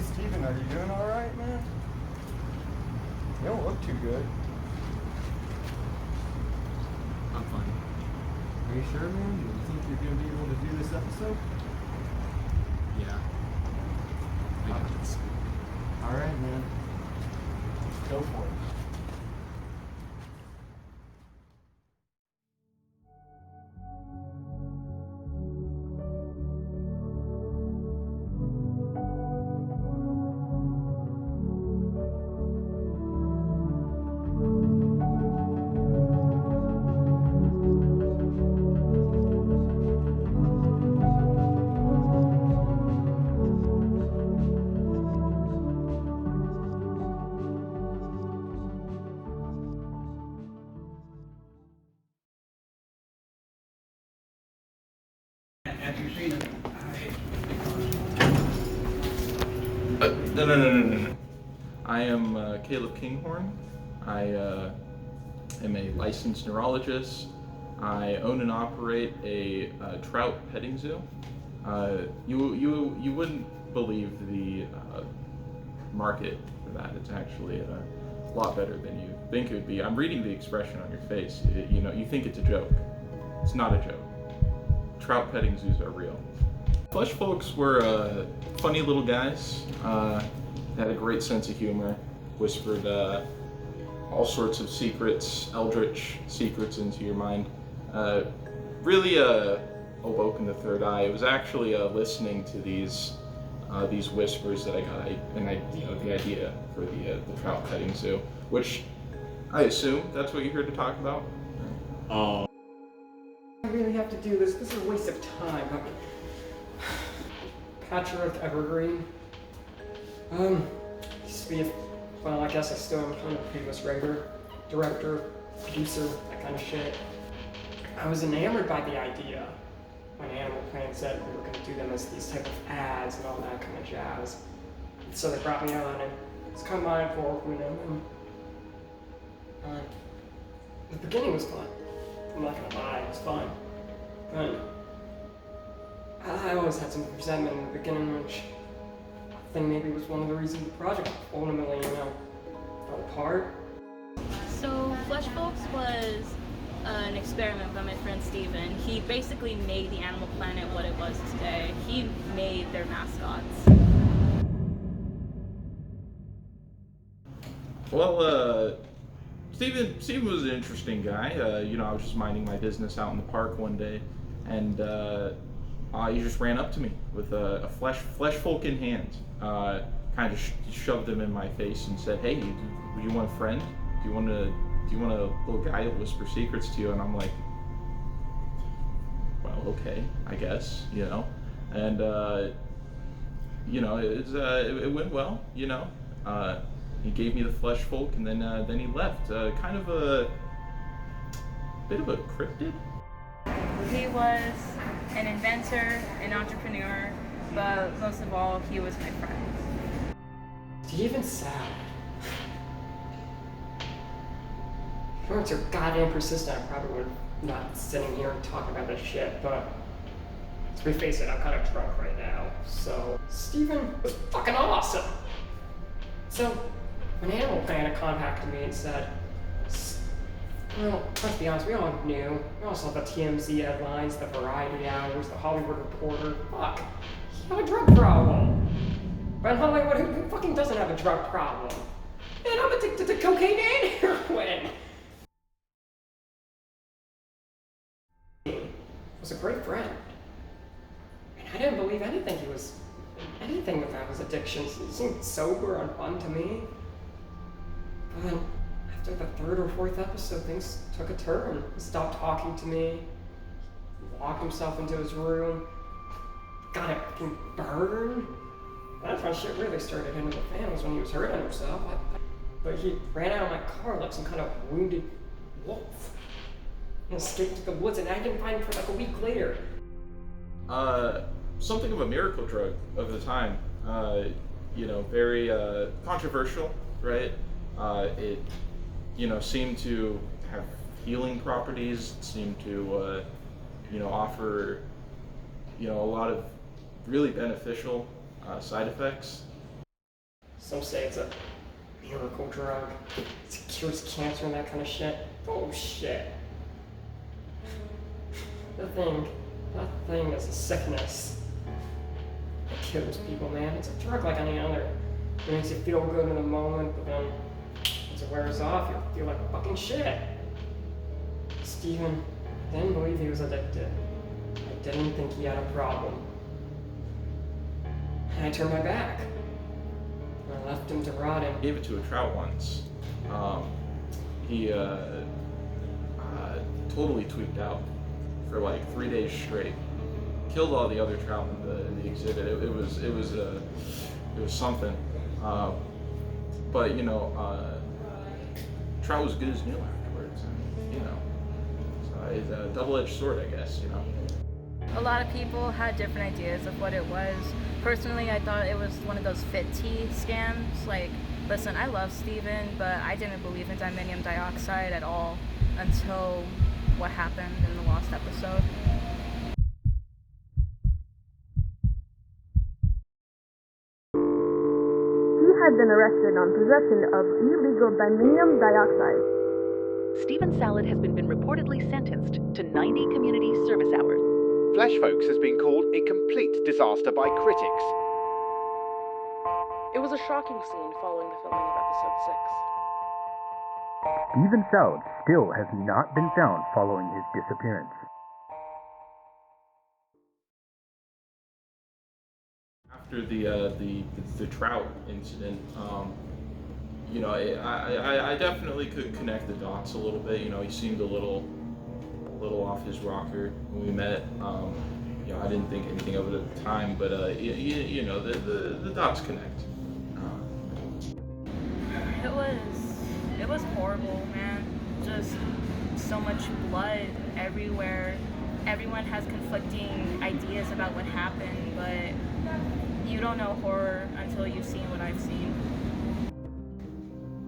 Steven, are you doing alright, man? You don't look too good. I'm fine. Are you sure, man? Do you think you're going to be able to do this episode? Yeah. I got this. Alright, man. Go for it. No. I am Caleb Kinghorn. I am a licensed neurologist. I own and operate a trout petting zoo. You wouldn't believe the market for that. It's actually a lot better than you think it would be. I'm reading the expression on your face. You think it's a joke. It's not a joke. Trout petting zoos are real. Flesh folks were funny little guys. Had a great sense of humor. Whispered all sorts of secrets, eldritch secrets into your mind. Really awoken the third eye. It was actually listening to these whispers that I got, the idea for the trout petting zoo, which I assume that's what you're here to talk about. Oh. I really have to do this. This is a waste of time. Patchwork Evergreen. Used to be, well, I guess I still am kind of a famous writer, director, producer, that kind of shit. I was enamored by the idea when Animal Planet said we were going to do them as these type of ads and all that kind of jazz. And so they brought me on, and it's kind of my fault with them. And the beginning was fun. I'm not gonna lie, it was fun. But I always had some resentment in the beginning, which I think maybe was one of the reasons the project ultimately, fell apart. So Flesh Folks was an experiment by my friend Steven. He basically made the Animal Planet what it was today. He made their mascots. Well, Steven was an interesting guy. I was just minding my business out in the park one day, and he just ran up to me with a flesh folk in hand. Kind of shoved him in my face and said, "Hey, do you want a friend? Do you want a little guy to whisper secrets to you?" And I'm like, "Well, okay, I guess, And it went well, He gave me the flesh folk, and then he left. Kind of a bit of a cryptid. He was an inventor, an entrepreneur, but most of all, he was my friend. Is he even sad? If you weren't so goddamn persistent, I probably would not sitting here and talking about this shit, but let's be face it, I'm kind of drunk right now. So, Steven was fucking awesome! So, when Animal Planet contacted me and said, well, let's be honest, we all knew. We all saw the TMZ headlines, the Variety Hours, the Hollywood Reporter. Fuck, he had a drug problem. But in Hollywood, who fucking doesn't have a drug problem? And I'm addicted to cocaine and heroin. He was a great friend. And I didn't believe anything about his addictions. He seemed sober and fun to me. But then, after the third or fourth episode, things took a turn. He stopped talking to me. He locked himself into his room. Got a fucking burn. That's when shit really started hitting the fan, was when he was hurting himself. But he ran out of my car like some kind of wounded wolf. And escaped to the woods, and I didn't find him for like a week later. Something of a miracle drug of the time. Very controversial, right? It seemed to have healing properties. It seemed to, offer, a lot of really beneficial side effects. Some say it's a miracle drug. It cures cancer and that kind of shit. Bullshit. That thing is a sickness. It kills people, man. It's a drug like any other. It makes you feel good in the moment, but then once it wears off, you feel like fucking shit. Steven didn't believe he was addicted. I didn't think he had a problem. And I turned my back. And I left him to rot him. Gave it to a trout once. He totally tweaked out for like 3 days straight. Killed all the other trout in the exhibit. It was something. But you know, trout was good as new afterwards. And, you know, so it's a double-edged sword, I guess. You know. A lot of people had different ideas of what it was. Personally, I thought it was one of those fit tea scams. Like, listen, I love Steven, but I didn't believe in Dyminium Dioxide at all until what happened in the lost episode. He had been arrested on possession of illegal Dyminium Dioxide. Stephen Salad has been reportedly sentenced to 90 community service hours. Flesh Folks has been called a complete disaster by critics. It was a shocking scene following the filming of episode 6. Stephen Salad still has not been found following his disappearance. After the trout incident, you know, I definitely could connect the dots a little bit. You know, he seemed a little off his rocker when we met. You know, I didn't think anything of it at the time, but you know, the dots connect. It was horrible, man. Just so much blood everywhere. Everyone has conflicting ideas about what happened, but you don't know horror until you've seen what I've seen.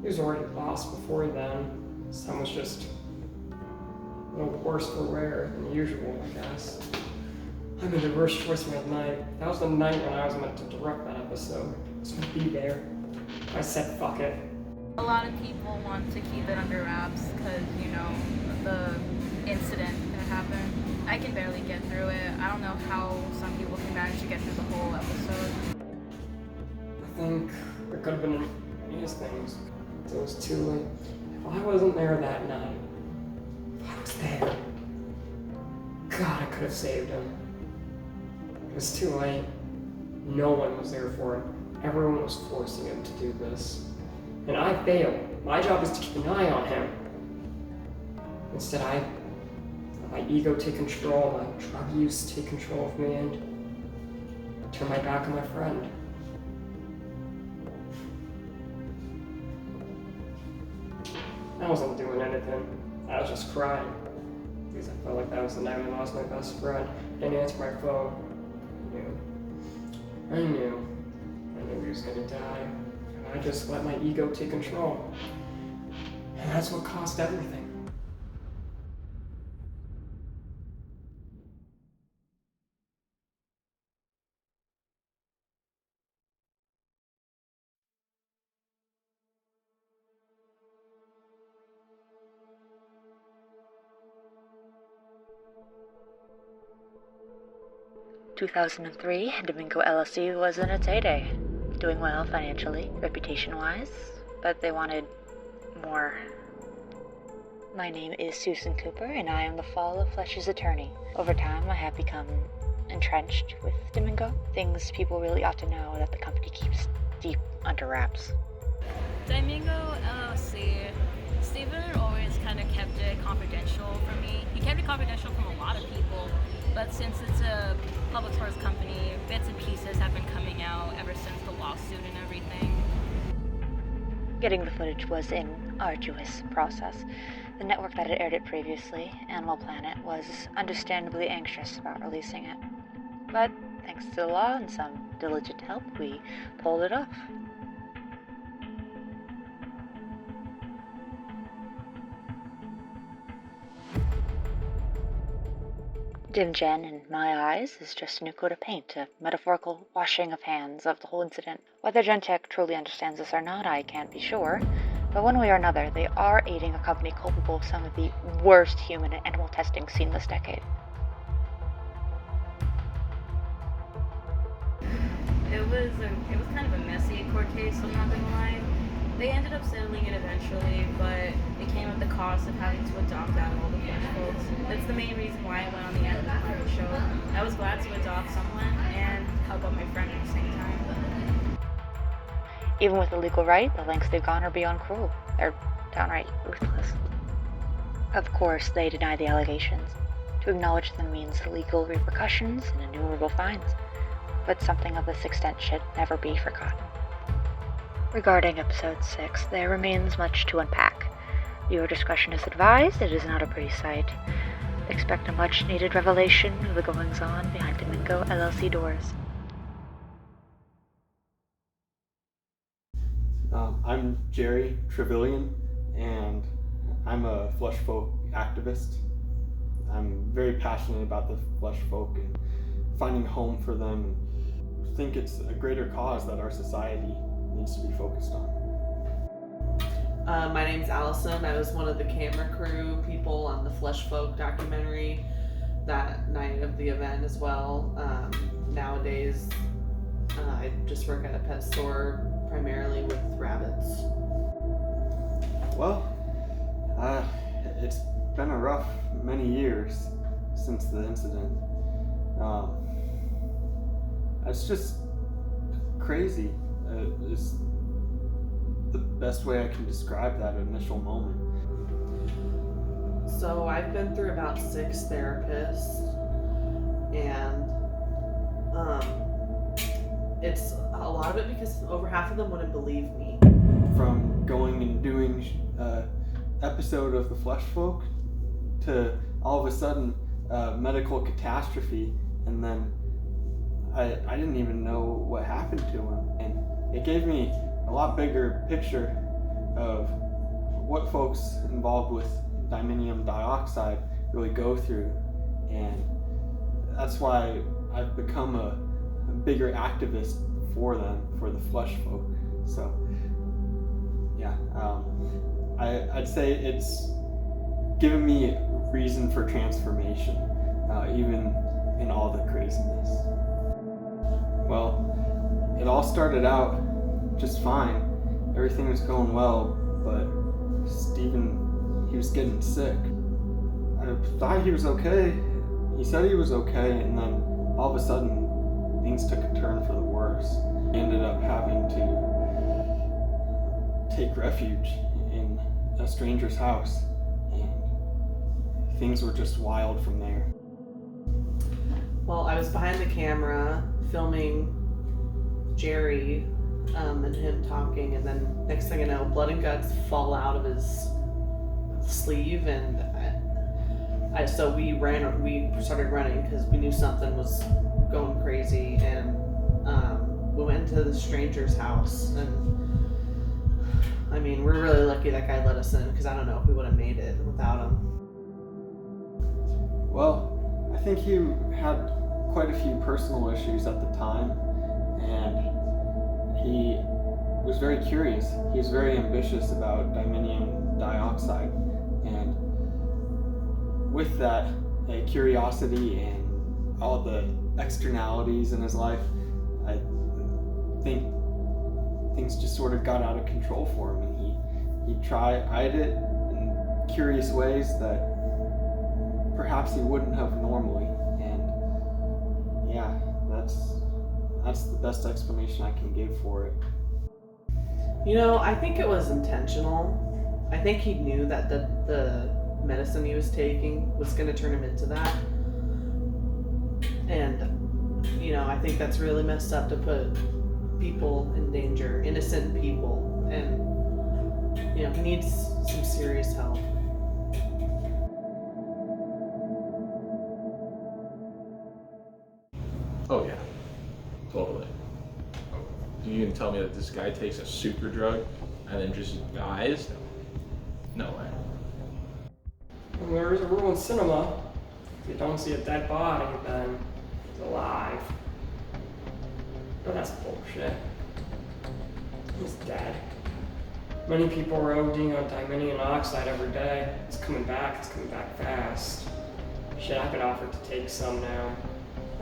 He was already lost before then. Some was just a little worse for wear than usual, I guess. I made the worst choice of my night. That was the night when I was meant to direct that episode. I was gonna be there. I said fuck it. A lot of people want to keep it under wraps because, you know, the incident that happened. I can barely get through it. I don't know how some people can manage to get through the whole episode. I think there could have been many things. It was too late. If I wasn't there that night, if I was there, God, I could have saved him. It was too late. No one was there for it. Everyone was forcing him to do this. And I failed. My job is to keep an eye on him. Instead, I let my ego take control, my drug use take control of me, and turn my back on my friend. I wasn't doing anything. I was just crying. Because I felt like that was the night I lost my best friend. I didn't answer my phone. I knew he was gonna die. And I just let my ego take control. And that's what cost everything. In 2003, Dimingo LLC was in its heyday, doing well financially, reputation-wise, but they wanted more. My name is Susan Cooper, and I am the Fall of Flesh's attorney. Over time, I have become entrenched with Dimingo, things people really ought to know that the company keeps deep under wraps. Dimingo LLC, Steven always kind of kept it confidential from me. He kept it confidential from a lot of people, but since it's a public source company, bits and pieces have been coming out ever since the lawsuit and everything. Getting the footage was an arduous process. The network that had aired it previously, Animal Planet, was understandably anxious about releasing it. But thanks to the law and some diligent help, we pulled it off. Dim Jen, in my eyes, is just a new coat of paint, a metaphorical washing of hands of the whole incident. Whether Gentech truly understands this or not, I can't be sure, but one way or another, they are aiding a company culpable of some of the worst human and animal testing seen this decade. It was kind of a messy court case, I'm not gonna lie. They ended up settling it eventually, but it came at the cost of having to adopt out all the flesh folks. That's the main reason why I went on the Animal Planet show. I was glad to adopt someone and help out my friend at the same time. Even with the legal right, the lengths they've gone are beyond cruel. They're downright ruthless. Of course, they deny the allegations. To acknowledge them means legal repercussions and innumerable fines. But something of this extent should never be forgotten. Regarding episode 6, there remains much to unpack. Viewer discretion is advised. It is not a pretty sight. Expect a much-needed revelation of the goings-on behind Dimingo LLC doors. I'm Jerry Trevelyan, and I'm a flesh folk activist. I'm very passionate about the flesh folk and finding a home for them. I think it's a greater cause that our society needs to be focused on. My name's Allison. I was one of the camera crew people on the Flesh Folk documentary that night of the event as well. Nowadays, I just work at a pet store primarily with rabbits. Well, it's been a rough many years since the incident. It's just crazy. Is the best way I can describe that initial moment. So I've been through about 6 therapists, and it's a lot of it because over half of them wouldn't believe me. From going and doing an episode of The Flesh Folk to all of a sudden medical catastrophe, and then I didn't even know what happened to him, and it gave me a lot bigger picture of what folks involved with Dyminium Dioxide really go through, and that's why I've become a bigger activist for them, for the flesh folk. So yeah, I'd say it's given me reason for transformation, even in all the craziness. Well, it all started out just fine. Everything was going well, but Steven, he was getting sick. I thought he was okay. He said he was okay, and then all of a sudden, things took a turn for the worse. He ended up having to take refuge in a stranger's house, and things were just wild from there. Well, I was behind the camera filming Jerry and him talking, and then next thing I know, blood and guts fall out of his sleeve, and so we started running because we knew something was going crazy, and we went to the stranger's house, and I mean, we're really lucky that guy let us in, because I don't know if we would have made it without him. Well, I think he had quite a few personal issues at the time, and he was very curious. He was very ambitious about Dyminium Dioxide, and with that curiosity and all the externalities in his life, I think things just sort of got out of control for him, and he eyed it in curious ways that perhaps he wouldn't have normally, and yeah, that's the best explanation I can give for it. You know, I think it was intentional. I think he knew that the medicine he was taking was going to turn him into that. And, you know, I think that's really messed up to put people in danger, innocent people. And, you know, he needs some serious help. Oh yeah, totally. You can tell me that this guy takes a super drug and then just dies? No way. There is a rule in cinema If you don't see a dead body, then he's alive. But that's bullshit. He's dead. Many people are ODing on Dyminium Dioxide every day. It's coming back fast. Shit, I've been offered to take some now.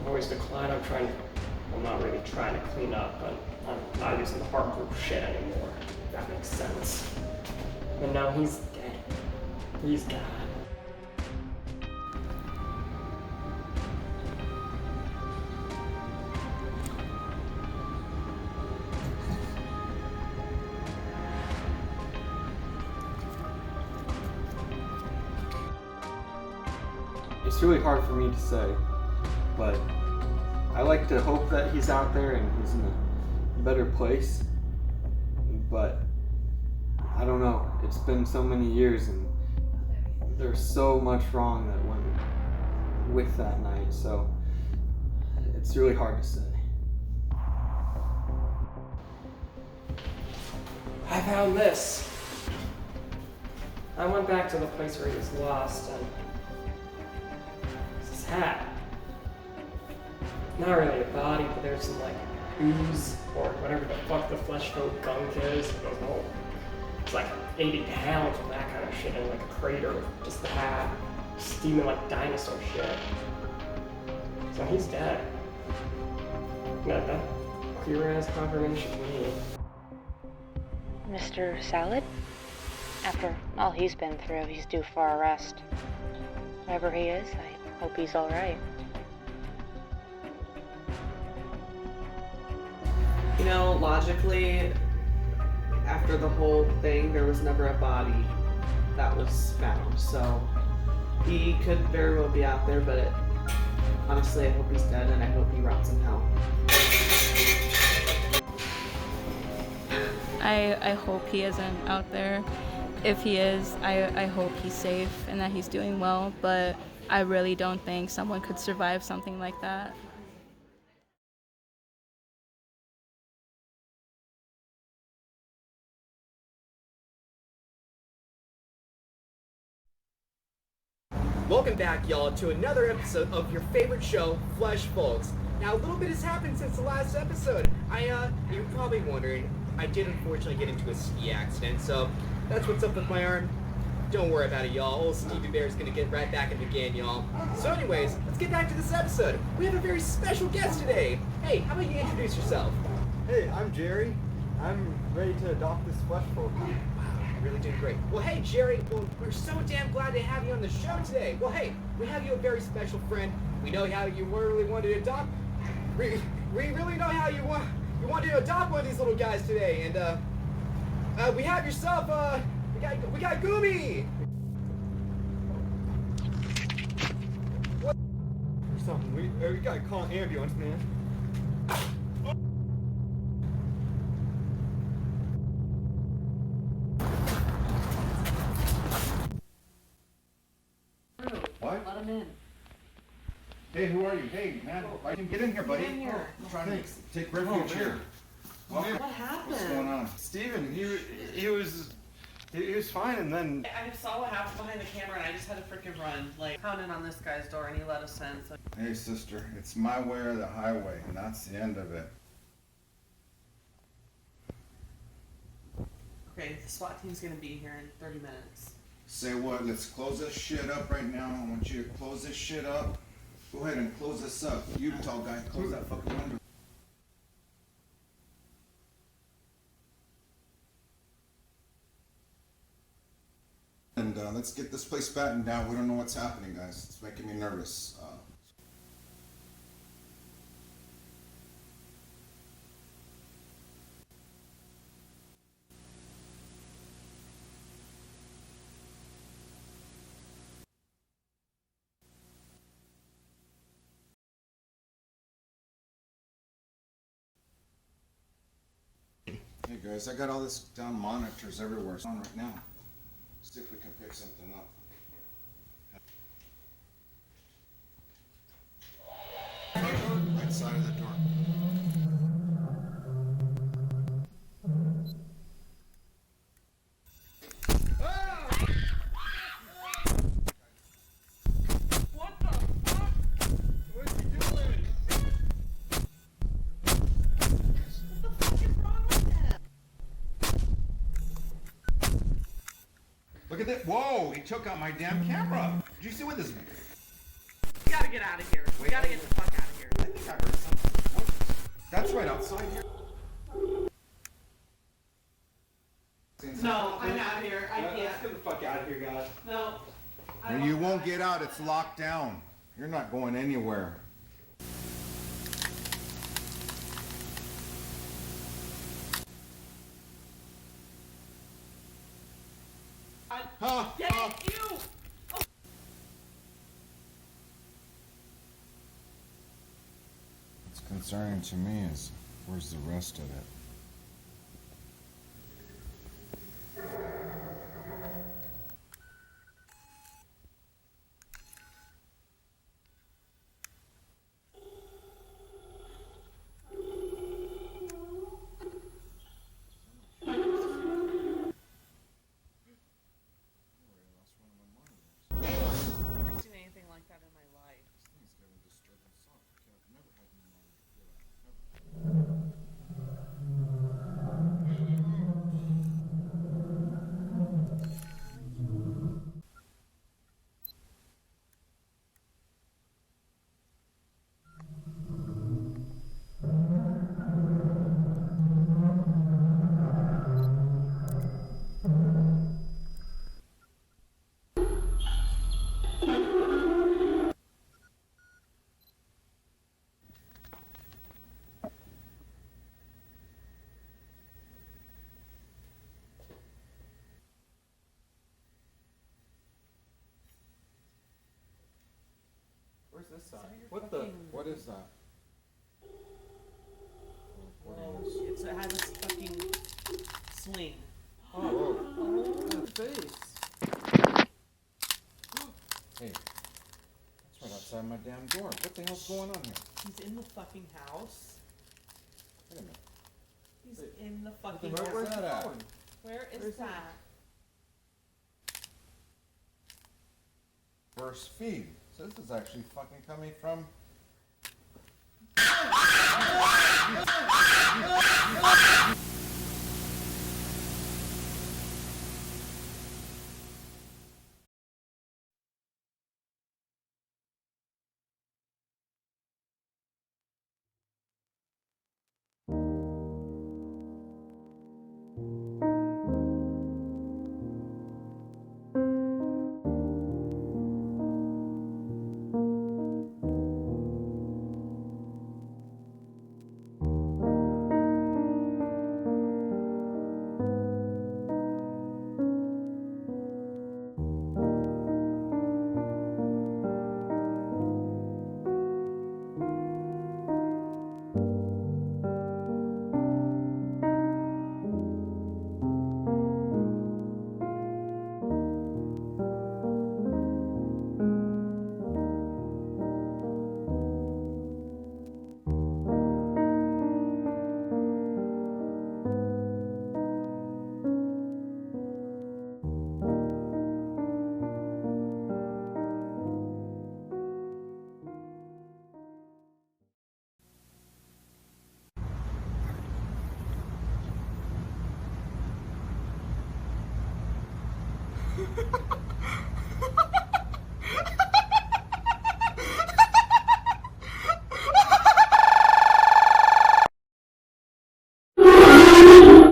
I've always declined. I'm not really trying to clean up, but I'm not using the hard group shit anymore. If that makes sense. But no, he's dead. He's gone. It's really hard for me to say, but I like to hope that he's out there and he's in a better place, but I don't know. It's been so many years and there's so much wrong that went with that night, so it's really hard to say. I found this. I went back to the place where he was lost and it's his hat. Not really a body, but there's some like ooze or whatever the fuck the flesh folk gunk is. It's like 80 pounds of that kind of shit in like a crater with just the hat, steaming like dinosaur shit. So he's dead. That clear as confirmation to me. Mr. Salad? After all he's been through, he's due for arrest. Wherever he is, I hope he's alright. You know, logically, after the whole thing, there was never a body that was found. So he could very well be out there, but honestly, I hope he's dead and I hope he rots in hell. I hope he isn't out there. If he is, I hope he's safe and that he's doing well, but I really don't think someone could survive something like that. Welcome back, y'all, to another episode of your favorite show, Flesh Folks. Now, a little bit has happened since the last episode. You're probably wondering, I did unfortunately get into a ski accident, so that's what's up with my arm. Don't worry about it, y'all. Old Stevie Bear's gonna get right back in the game, y'all. So anyways, let's get back to this episode. We have a very special guest today. Hey, how about you introduce yourself? Hey, I'm Jerry. I'm ready to adopt this flesh folk. Really doing great. Well, hey, Jerry, well, we're so damn glad to have you on the show today. Well, hey, we have you a very special friend. We know how you really wanted to adopt. We really know how you wanted to adopt one of these little guys today. And we have yourself, we got Gooby. What? Or something. We gotta call an ambulance, man. What? Let him in. Hey, who are you? Hey, man, I can get in here, buddy. Get in here. I'm trying to take refuge here. What happened? What's going on? Steven, he was fine, and then I saw what happened behind the camera and I just had to freaking run. Like, pounding on this guy's door and he let us in. So. Hey, sister, it's my way or the highway, and that's the end of it. Okay, the SWAT team's gonna be here in 30 minutes. Say what? Let's close this shit up right now. I want you to close this shit up. Go ahead and close this up. You tall guy, close that fucking window. And let's get this place battened down. We don't know what's happening, guys. It's making me nervous. Hey guys, I got all this down monitors everywhere. It's on right now. See if we can pick something up. Right side of the door. What the? Look at that. Whoa, he took out my damn camera. Did you see what this is? We gotta get out of here. We gotta get the fuck out of here. I think I heard something. What? That's right outside here. No, I'm out of here. I can't. Let's get the fuck out of here, guys. No. No, you won't get out. It's locked down. You're not going anywhere. What's concerning to me is where's the rest of it? Where's this side? What is that? It has a fucking sling. Oh, that face. Hey, that's right outside my damn door. What the hell's going on here? He's in the fucking house. Wait a minute. He's in the fucking Where's house. Where's that at? Where is that? First feed. So this is actually fucking coming from.